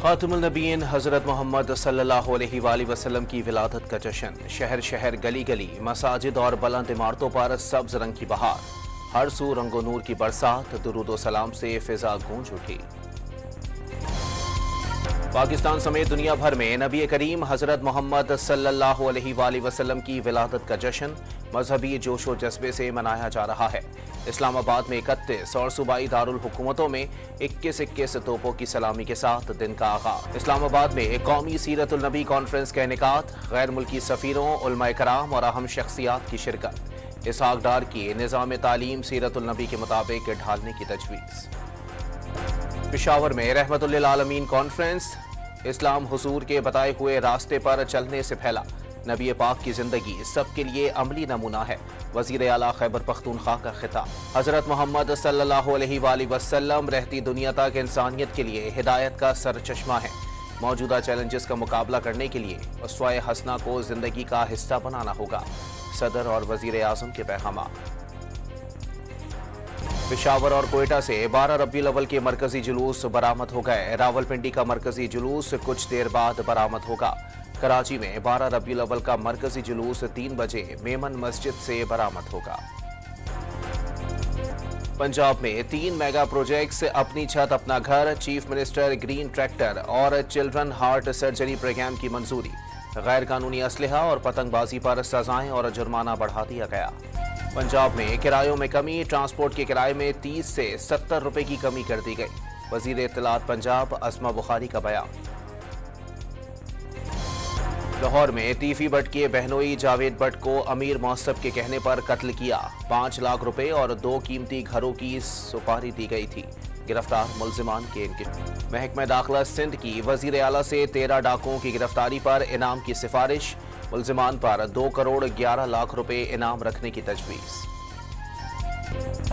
खातिमुल नबीयीन हज़रत मोहम्मद सल्लल्लाहु अलैहि वसल्लम की विलादत का जश्न। शहर शहर गली गली मसाजिद और बुलंद इमारतों पर सब्ज रंग की बहार। हर सू रंगो नूर की बरसात। दुरूद सलाम से फिजा गूंज उठी। पाकिस्तान समेत दुनिया भर में नबी करीम हजरत मोहम्मद सल्लल्लाहु अलैहि वसल्लम की विलादत का जश्न मजहबी जोशो जज्बे से मनाया जा रहा है। इस्लामाबाद में 31 और सूबाई दारुल हुकूमतों में 21 तोपों की सलामी के साथ दिन का आगाज। इस्लामाबाद में एक कौमी सीरतुल नबी कॉन्फ्रेंस का इनेकाद। गैर मुल्की सफीरों, उलमाए कराम और अहम शख्सियात की शिरकत। इसहाक डार की निज़ाम तालीम सीरतुल नबी के मुताबिक ढालने की तजवीज़। पेशावर में रहमतुल लिल आलमीन कॉन्फ्रेंस। इस्लाम हुजूर के बताए हुए रास्ते पर चलने से फैला। नबी पाक की जिंदगी सबके लिए अमली नमूना है। वजीर आला खैबर पख्तूनख्वा का खिताब। हजरत मोहम्मद सल्लल्लाहु अलैहि वसल्लम रहती दुनिया तक इंसानियत के लिए हिदायत का सरचश्मा है। मौजूदा चैलेंजेस का मुकाबला करने के लिए उसवाए हसना को जिंदगी का हिस्सा बनाना होगा। सदर और वजीर आजम के पैगाम। पेशावर और कोयटा से 12 रबीउल अव्वल के मरकजी जुलूस बरामद हो गए। रावलपिंडी का मरकजी जुलूस कुछ देर बाद बरामद होगा। कराची में 12 रबीउल अव्वल का मरकजी जुलूस 3 बजे मेमन मस्जिद से बरामद होगा। पंजाब में 3 मेगा प्रोजेक्ट्स, अपनी छत अपना घर, चीफ मिनिस्टर ग्रीन ट्रैक्टर और चिल्ड्रन हार्ट सर्जरी प्रोग्राम की मंजूरी। गैर कानूनी असलहा और पतंगबाजी पर सजाएं और जुर्माना बढ़ा दिया गया। पंजाब में किरायों में कमी। ट्रांसपोर्ट के किराए में 30 से 70 रुपए की कमी कर दी गई। वजीर इत्तलात पंजाब अस्मा बुखारी का बयान। लाहौर में तीफी भट्ट के बहनोई जावेद भट्ट को अमीर मौसब के कहने पर कत्ल किया। 5 लाख रुपए और 2 कीमती घरों की सुपारी दी गई थी। गिरफ्तार मुल्जिमान के महकमा दाखिला सिंध की वजीर आला से 13 डाकुओं की गिरफ्तारी पर इनाम की सिफारिश। मुल्जिमान पर 2 करोड़ 11 लाख रुपए इनाम रखने की तजवीज़।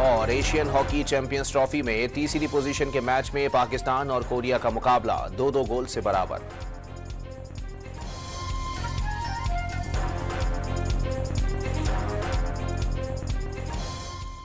और एशियन हॉकी चैंपियंस ट्रॉफी में तीसरी पोजीशन के मैच में पाकिस्तान और कोरिया का मुकाबला 2-2 गोल से बराबर।